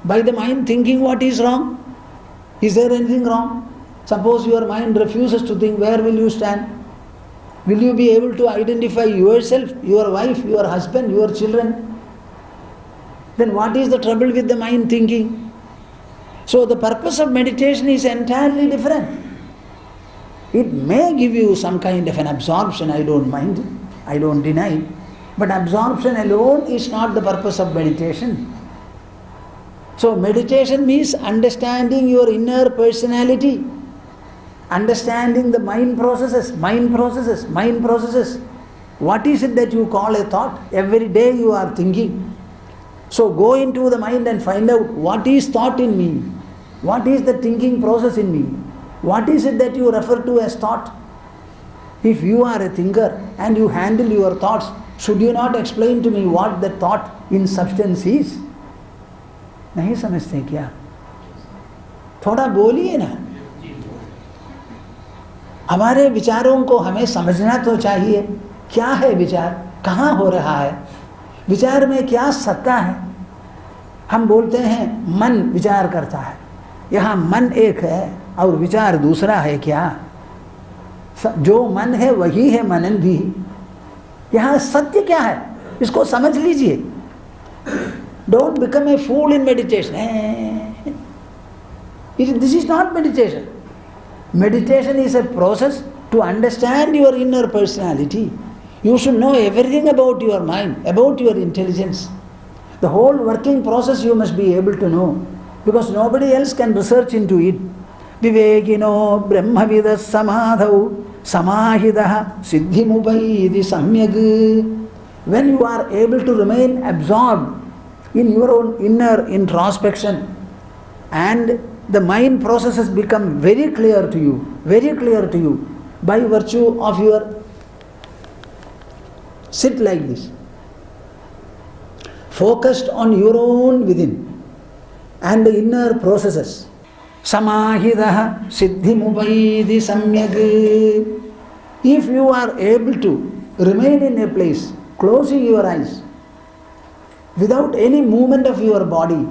By the mind thinking what is wrong? Is there anything wrong? Suppose your mind refuses to think, where will you stand? Will you be able to identify yourself, your wife, your husband, your children? Then what is the trouble with the mind thinking? So the purpose of meditation is entirely different. It may give you some kind of an absorption, I don't mind, I don't deny. But absorption alone is not the purpose of meditation. So meditation means understanding your inner personality, understanding the mind processes. What is it that you call a thought? Every day you are thinking. So go into the mind and find out what is thought in me, what is the thinking process in me, what is it that you refer to as thought. If you are a thinker and you handle your thoughts, should you not explain to me what the thought in substance is? नहीं समझते क्या? थोड़ा बोलिए ना. हमारे विचारों को हमें समझना तो चाहिए. क्या है विचार? कहाँ हो रहा है? विचार में क्या सत्ता है? हम बोलते हैं मन विचार करता है. यहाँ मन एक है और विचार दूसरा है क्या? जो मन है वही है मनन भी. यहाँ सत्य क्या है? इसको समझ लीजिए. Don't become a fool in meditation. This is not meditation. Meditation is a process to understand your inner personality. You should know everything about your mind, about your intelligence. The whole working process you must be able to know, because nobody else can research into it. Vivekino brahmavidas samadhau samahidah siddhimupaidi samyag. When you are able to remain absorbed in your own inner introspection and the mind processes become very clear to you by virtue of your sit like this, focused on your own within and the inner processes. Samahidah siddhimupaidi samyag. If you are able to remain in a place, closing your eyes, without any movement of your body,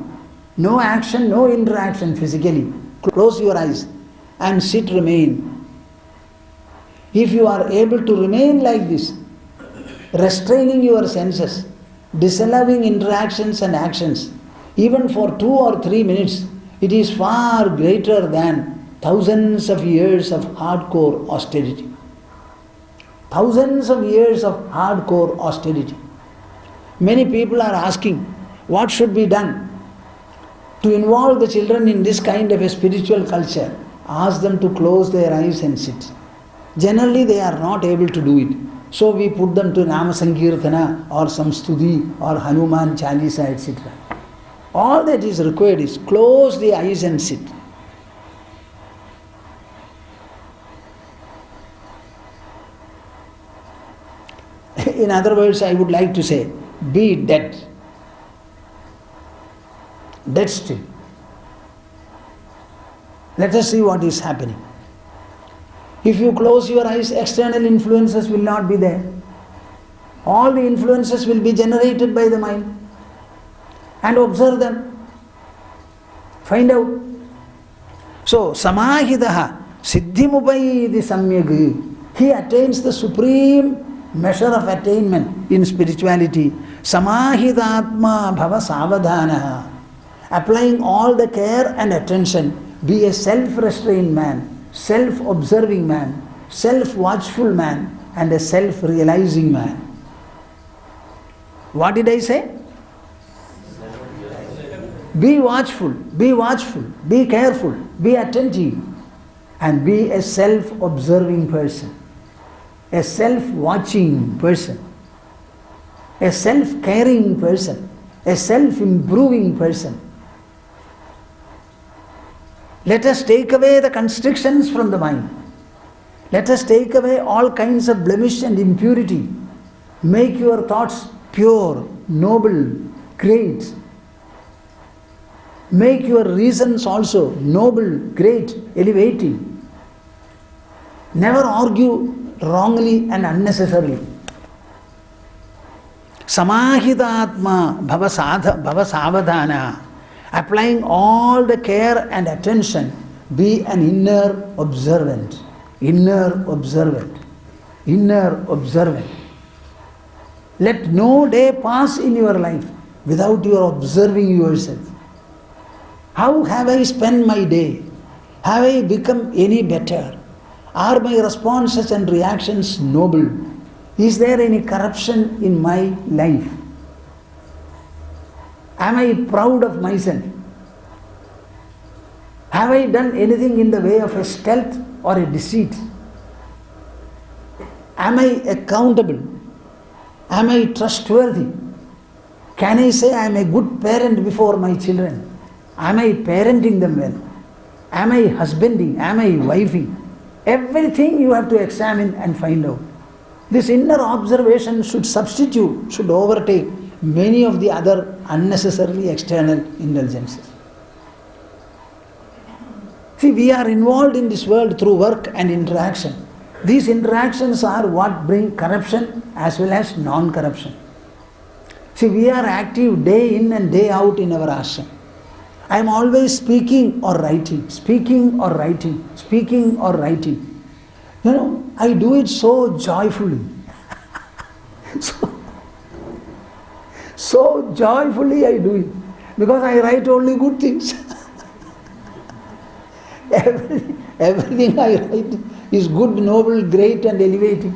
no action, no interaction physically, close your eyes and sit, remain. If you are able to remain like this, restraining your senses, disallowing interactions and actions, even for 2 or 3 minutes, it is far greater than thousands of years of hardcore austerity. Thousands of years of hardcore austerity. Many people are asking, what should be done to involve the children in this kind of a spiritual culture? Ask them to close their eyes and sit. Generally they are not able to do it. So we put them to Nama Sankirtana or some Studi or Hanuman Chalisa, etc. All that is required is close the eyes and sit. In other words, I would like to say, be dead. Dead still. Let us see what is happening. If you close your eyes, external influences will not be there. All the influences will be generated by the mind. And observe them. Find out. So, samahidaha siddhimupaidi samyag. He attains the supreme measure of attainment in spirituality. Samahidatma bhava savadhana. Applying all the care and attention. Be a self-restrained man, self-observing man, self-watchful man, and a self-realizing man. What did I say? Be watchful, be careful, be attentive, and be a self-observing person, a self-watching person, a self-caring person, a self-improving person. Let us take away the constrictions from the mind. Let us take away all kinds of blemish and impurity. Make your thoughts pure, noble, great. Make your reasons also noble, great, elevating. Never argue wrongly and unnecessarily. Samahita atma bhava savadhana. Applying all the care and attention, be an inner observant. Inner observant. Inner observant. Let no day pass in your life without your observing yourself. How have I spent my day? Have I become any better? Are my responses and reactions noble? Is there any corruption in my life? Am I proud of myself? Have I done anything in the way of a stealth or a deceit? Am I accountable? Am I trustworthy? Can I say I am a good parent before my children? Am I parenting them well? Am I husbanding? Am I wifing? Everything you have to examine and find out. This inner observation should substitute, should overtake many of the other unnecessarily external indulgences. See, we are involved in this world through work and interaction. These interactions are what bring corruption as well as non-corruption. See, we are active day in and day out in our ashram. I am always speaking or writing, speaking or writing, speaking or writing. You know, I do it so joyfully. So joyfully I do it. Because I write only good things. Everything I write is good, noble, great and elevating.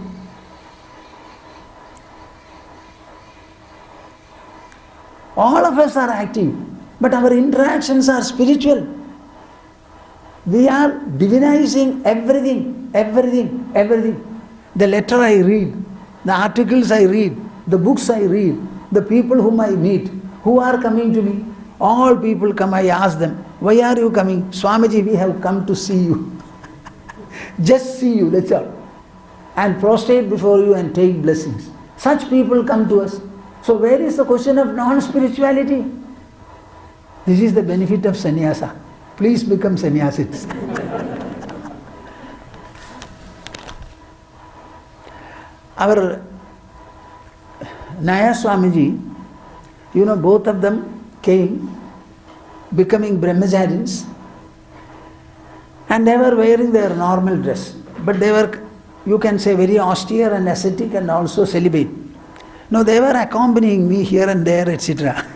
All of us are active, but our interactions are spiritual. We are divinizing everything. The letter I read, the articles I read, the books I read, the people whom I meet, who are coming to me. All people come, I ask them, why are you coming? Swamiji, we have come to see you. Just see you, that's all. And prostrate before you and take blessings. Such people come to us. So where is the question of non-spirituality? This is the benefit of sannyasa. Please become sannyasis. Our Naya Swamiji, you know, both of them came becoming brahmacharis, and they were wearing their normal dress. But they were, you can say, very austere and ascetic and also celibate. No, they were accompanying me here and there, etc.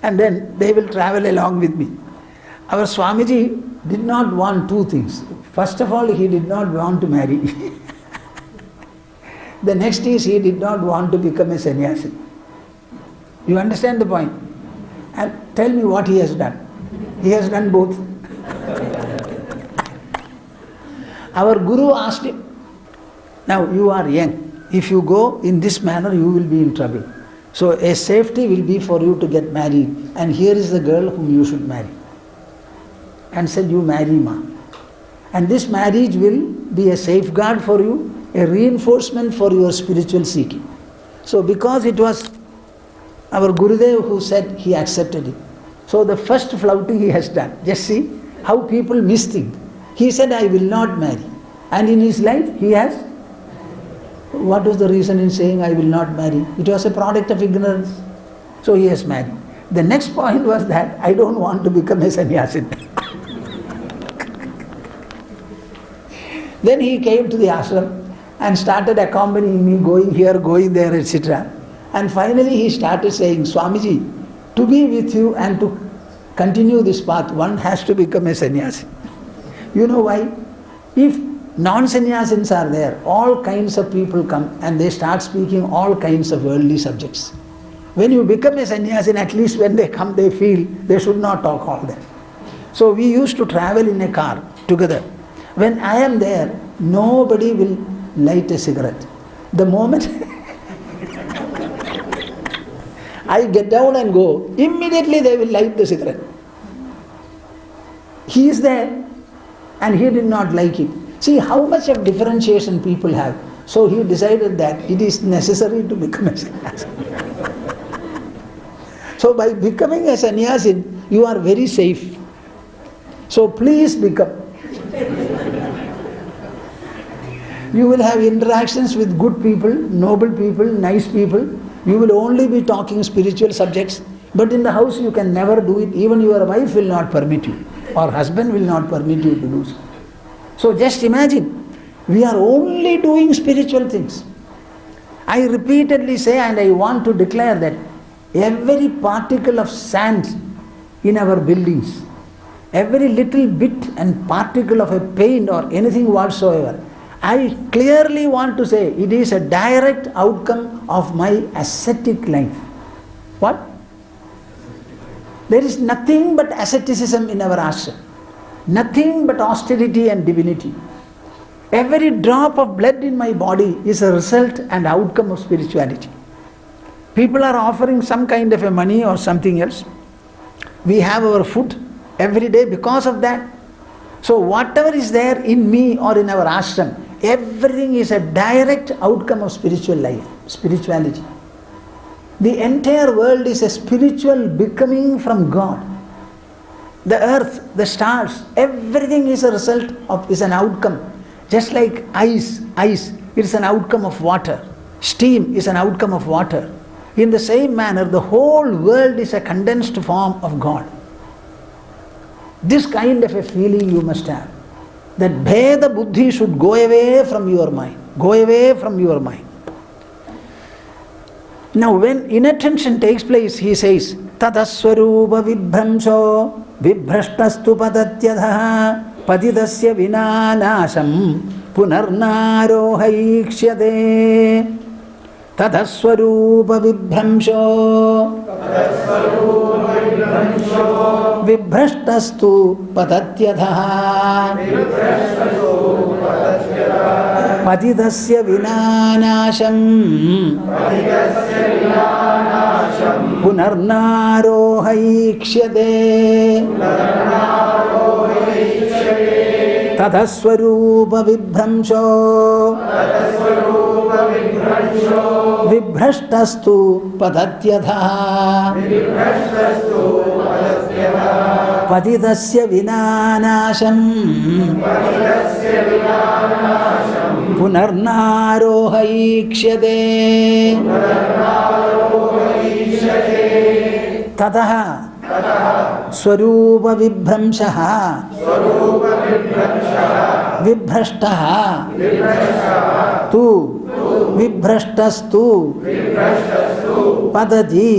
And then they will travel along with me. Our Swamiji did not want two things. First of all, he did not want to marry. The next is he did not want to become a sannyasi. You understand the point? And tell me what he has done. He has done both. Our Guru asked him, now you are young. If you go in this manner, you will be in trouble. So a safety will be for you to get married. And here is the girl whom you should marry. And said, you marry ma. And this marriage will be a safeguard for you, a reinforcement for your spiritual seeking. So because it was our Gurudev who said, he accepted it. So the first flouting he has done. Just see how people misthink. He said, I will not marry. And in his life, he has. What was the reason in saying, I will not marry? It was a product of ignorance. So he has married. The next point was that, I don't want to become a sannyasin. Then he came to the ashram and started accompanying me, going here, going there, etc. And finally he started saying, Swamiji, to be with you and to continue this path, one has to become a sannyasi. You know why? If non-sannyasins are there, all kinds of people come and they start speaking all kinds of worldly subjects. When you become a sannyasin, at least when they come, they feel they should not talk all that. So we used to travel in a car together. When I am there, nobody will light a cigarette. The moment I get down and go, immediately they will light the cigarette. He is there and he did not like it. See how much of differentiation people have. So he decided that it is necessary to become a sannyasin. So by becoming a sannyasin, you are very safe. So please become. You will have interactions with good people, noble people, nice people. You will only be talking spiritual subjects. But in the house you can never do it. Even your wife will not permit you. Or husband will not permit you to do so. So just imagine, we are only doing spiritual things. I repeatedly say, and I want to declare that every particle of sand in our buildings, every little bit and particle of a paint or anything whatsoever, I clearly want to say it is a direct outcome of my ascetic life. What? There is nothing but asceticism in our ashram. Nothing but austerity and divinity. Every drop of blood in my body is a result and outcome of spirituality. People are offering some kind of a money or something else. We have our food every day because of that. So whatever is there in me or in our ashram, everything is a direct outcome of spiritual life, spirituality. The entire world is a spiritual becoming from God. The earth, the stars, everything is a result of, is an outcome. Just like ice is an outcome of water. Steam is an outcome of water. In the same manner, the whole world is a condensed form of God. This kind of a feeling you must have. That Bheda Buddhi should go away from your mind. Go away from your mind. Now when inattention takes place, he says, Tataswarupa vibhramsho vibhrashtastu padatyadha padidasya vinanasham punarnarohaiksyate. Tataswarupa vibhramsho vibhrashtastu padatyadha padidasya vinanasham punarnarohaiksyate. Tathaswarupa vibhramsho vibhrashtastu padatyadha padidasya vinanasham punarnarohaiksyate. Tataha swarupa vibhramshaha vibhrashtaha tu vibhrashtastu padati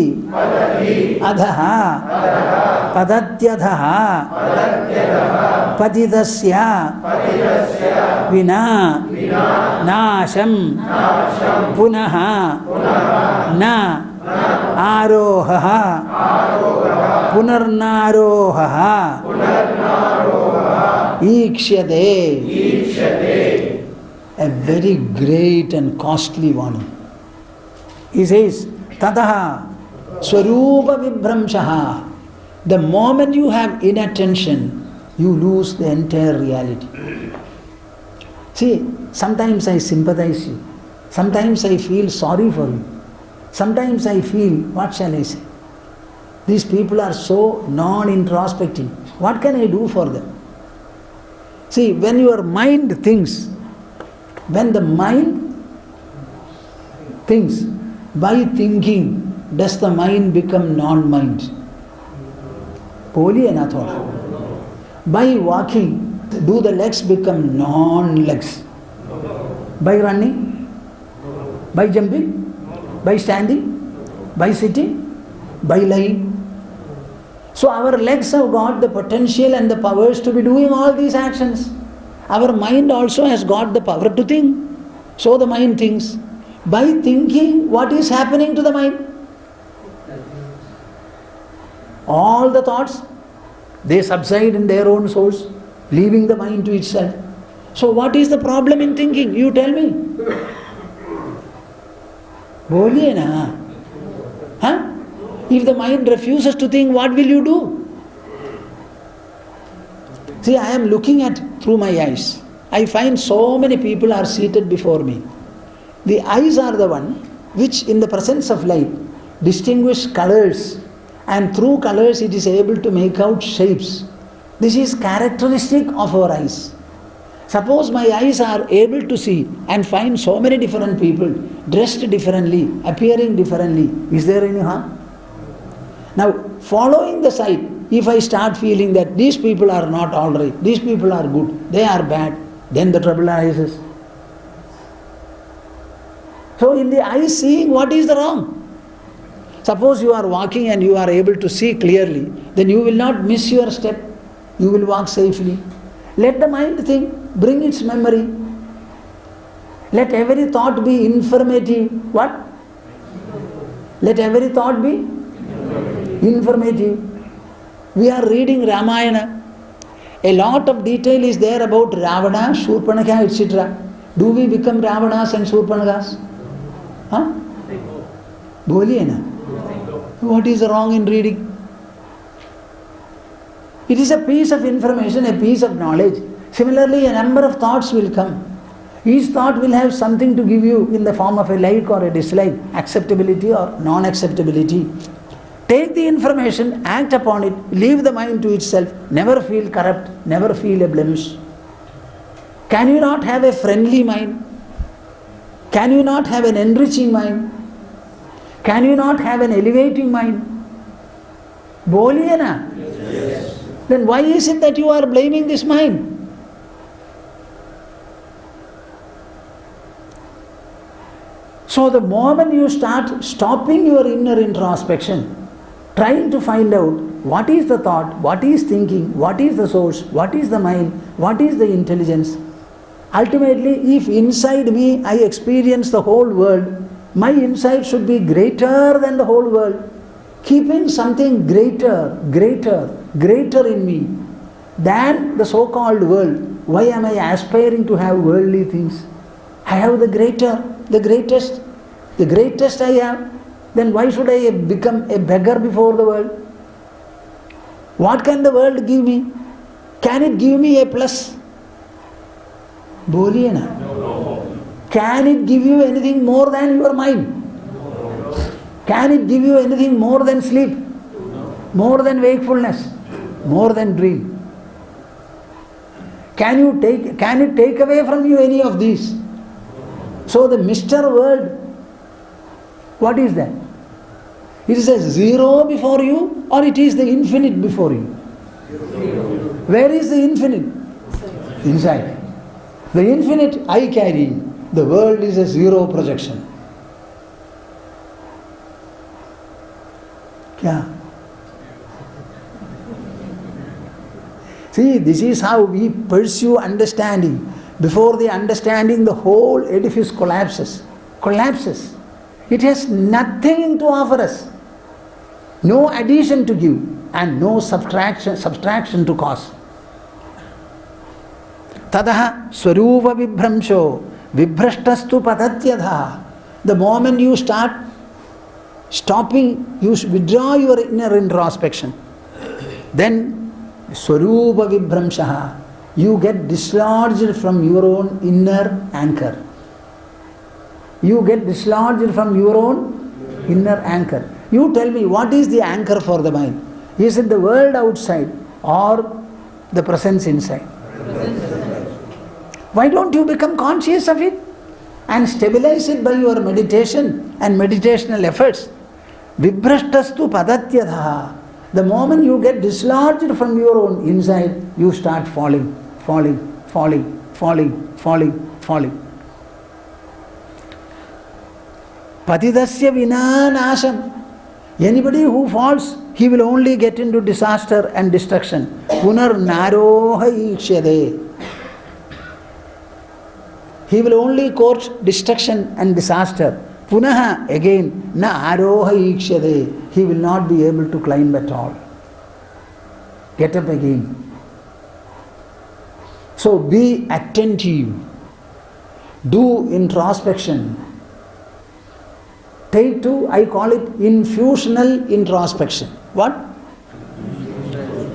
adhaha padatyadhaha padidasya vina nasham punaha na arohaha punarnarohaha iksyate. A very great and costly warning. He says, Tataha swarupa vibhramshaha. The moment you have inattention, you lose the entire reality. See, sometimes I sympathize you. Sometimes I feel sorry for you. Sometimes I feel, what shall I say? These people are so non-introspective. What can I do for them? See, when your mind thinks, when the mind thinks, by thinking, does the mind become non-mind? Boliye na thoda. By walking, do the legs become non-legs? By running? By jumping? By standing? By sitting? By lying? So our legs have got the potential and the powers to be doing all these actions. Our mind also has got the power to think. So the mind thinks. By thinking, what is happening to the mind? All the thoughts, they subside in their own source, leaving the mind to itself. So what is the problem in thinking? You tell me. Boliye na. Huh? If the mind refuses to think, what will you do? See, I am looking at through my eyes. I find so many people are seated before me. The eyes are the one which in the presence of light distinguish colors, and through colors it is able to make out shapes. This is characteristic of our eyes. Suppose my eyes are able to see and find so many different people, dressed differently, appearing differently, is there any harm? Now, following the sight, if I start feeling that these people are not all right, these people are good, they are bad, then the trouble arises. So in the eye seeing, what is the wrong? Suppose you are walking and you are able to see clearly, then you will not miss your step. You will walk safely. Let the mind think, bring its memory. Let every thought be informative. What? Let every thought be informative. We are reading Ramayana. A lot of detail is there about Ravana, Shurpanakha, etc. Do we become Ravanas and Shurpanakhas? Huh? Boliye na. What is wrong in reading? It is a piece of information, a piece of knowledge. Similarly, a number of thoughts will come. Each thought will have something to give you in the form of a like or a dislike, acceptability or non-acceptability. Take the information, act upon it, leave the mind to itself, never feel corrupt, never feel a blemish. Can you not have a friendly mind? Can you not have an enriching mind? Can you not have an elevating mind? Boliye na? Yes. Then why is it that you are blaming this mind? So the moment you start stopping your inner introspection, trying to find out what is the thought, what is thinking, what is the source, what is the mind, what is the intelligence. Ultimately, if inside me I experience the whole world, my insight should be greater than the whole world. Keeping something greater in me than the so-called world. Why am I aspiring to have worldly things? I have the greatest I have. Then why should I become a beggar before the world? What can the world give me? Can it give me a plus? Boliye na. No. Can it give you anything more than your mind? Can it give you anything more than sleep? More than wakefulness? More than dream? Can it take away from you any of these? So the Mr. World, what is that? It is a zero before you, or it is the infinite before you? Where is the infinite? Inside. The infinite I carry, the world is a zero projection. Kya? See, this is how we pursue understanding. Before the understanding, the whole edifice collapses. It has nothing to offer us. No addition to give and no subtraction to cause. Tadaha swarupa vibhramsho vibhrashtastu patatyadha. The moment you start stopping, you withdraw your inner introspection, then swarupa vibhramshaha, you get dislodged from your own inner anchor. You get dislodged from your own inner anchor. You tell me, what is the anchor for the mind? Is it the world outside or the presence inside? Why don't you become conscious of it and stabilize it by your meditation and meditational efforts? Vibhrashtastu padatyadha. The moment you get dislodged from your own inside, you start falling. Patidasya vina nasham. Anybody who falls, he will only get into disaster and destruction. Punar naroha ikshade. He will only court destruction and disaster. Punaha, again, na aroha ikshade. He will not be able to climb at all. Get up again. So be attentive. Do introspection. Take to, I call it infusional introspection. What?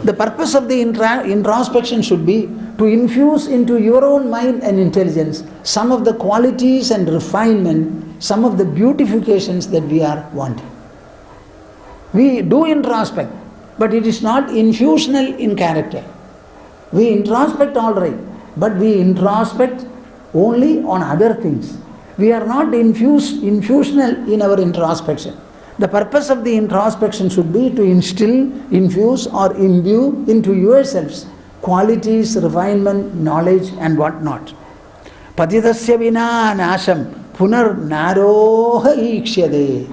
The purpose of the introspection should be to infuse into your own mind and intelligence some of the qualities and refinement, some of the beautifications that we are wanting. We do introspect, but it is not infusional in character. We introspect all right, but we introspect only on other things. We are not infusional in our introspection. The purpose of the introspection should be to instill, infuse or imbue into yourselves qualities, refinement, knowledge and what not. Patidasya vina nasham punar naroha ikshade.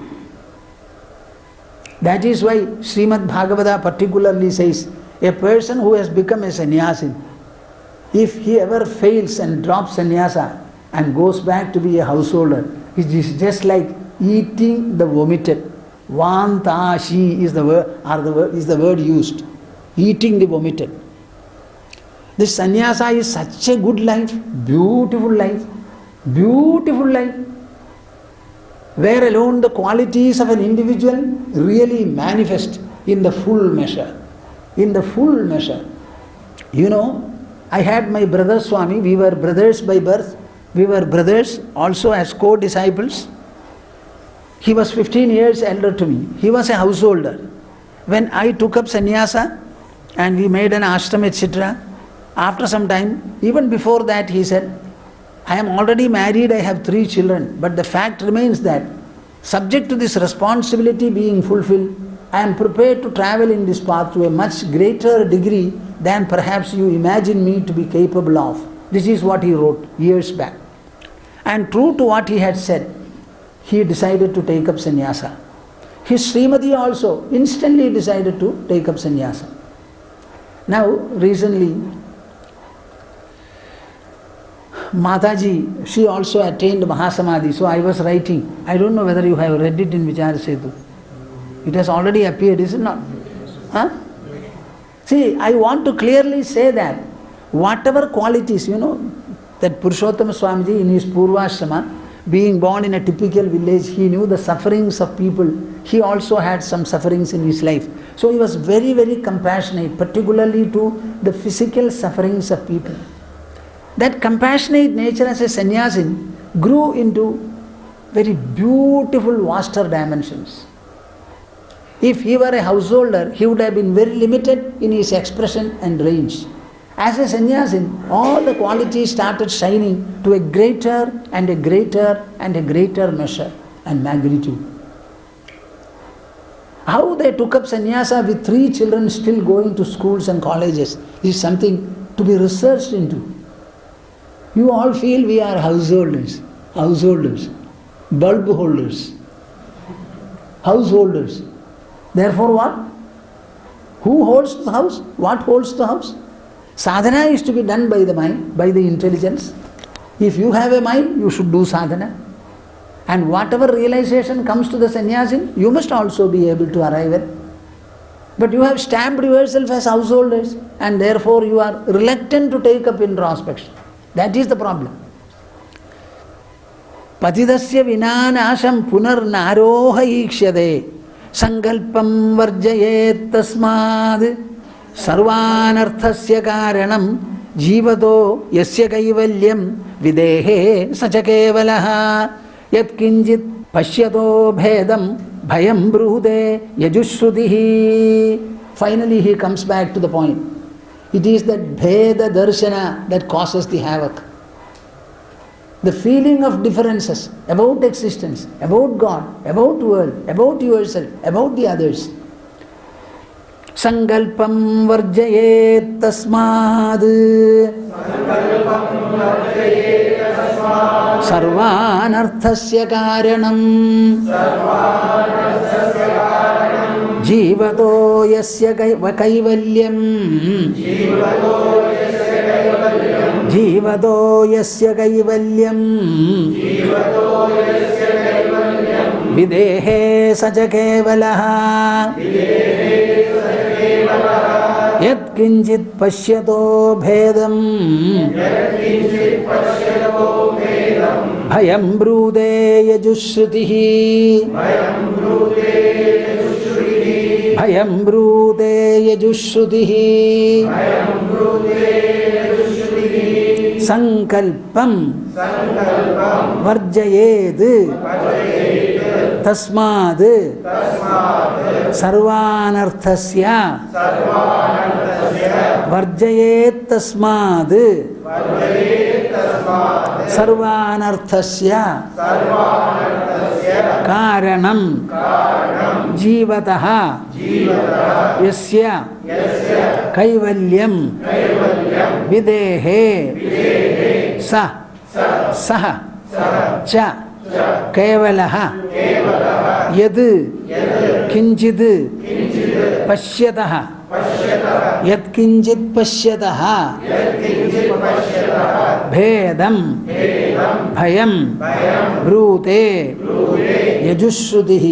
That is why Srimad Bhagavata particularly says, a person who has become a sannyasin, if he ever fails and drops sannyasa and goes back to be a householder, it is just like eating the vomited. Vantashi is the word used. Eating the vomited. This sannyasa is such a good life, beautiful life, where alone the qualities of an individual really manifest in the full measure. In the full measure. You know, I had my brother Swami, we were brothers by birth, we were brothers also as co-disciples. He was 15 years elder to me. He was a householder. When I took up sannyasa and we made an ashram, etc., after some time, even before that, he said, I am already married, I have 3 children, but the fact remains that subject to this responsibility being fulfilled, I am prepared to travel in this path to a much greater degree than perhaps you imagine me to be capable of. This is what he wrote years back. And true to what he had said, he decided to take up sannyasa. His Srimati also instantly decided to take up sannyasa. Now, recently, Mataji, she also attained Mahasamadhi, so I was writing. I don't know whether you have read it in Vichara Setu. It has already appeared, is it not? Huh? See, I want to clearly say that whatever qualities, that Purushottama Swamiji in his Purvashrama, being born in a typical village, he knew the sufferings of people. He also had some sufferings in his life. So he was very, very compassionate, particularly to the physical sufferings of people. That compassionate nature as a sannyasin grew into very beautiful, vaster dimensions. If he were a householder, he would have been very limited in his expression and range. As a sannyasin, all the qualities started shining to a greater and a greater and a greater measure and magnitude. How they took up sannyasa with 3 children still going to schools and colleges is something to be researched into. You all feel we are householders, bulb holders, householders. Therefore what? Who holds the house? What holds the house? Sadhana is to be done by the mind, by the intelligence. If you have a mind, you should do sadhana. And whatever realization comes to the sannyasin, you must also be able to arrive at. But you have stamped yourself as householders and therefore you are reluctant to take up introspection. That is the problem. Patidasya vinanasham punar naroha ikshade sankalpam varjayet tasmad sarvanarthasya karanam jivato yasya kaivalyam videhe sacha kevalaha yatkinjit pashyato bhedam bhayam bruhude yajushrudihi. Finally he comes back to the point. It is that bheda darshana that causes the havoc. The feeling of differences about existence, about God, about world, about yourself, about the others. Sankalpam varjayet tasmad sarvanarthasya karanam jivato yasya kaivalyam jivato yasya kaivalyam videhe sacha kevalaha yat kinchit pashyato bhedam bhayam brude yajushrudihi bhayam brude yajushrudihi sankalpam varjayed tasmad sarvanarthasya varjayet tasmad सर्वानर्थस्य कारणं जीवतः यस्य कैवल्यं विदेहे सः च केवलः यद् किञ्चित् पश्यतः यत्किञ्चित् पश्यतः भेदं भयं ब्रूते यजुश्रुतिः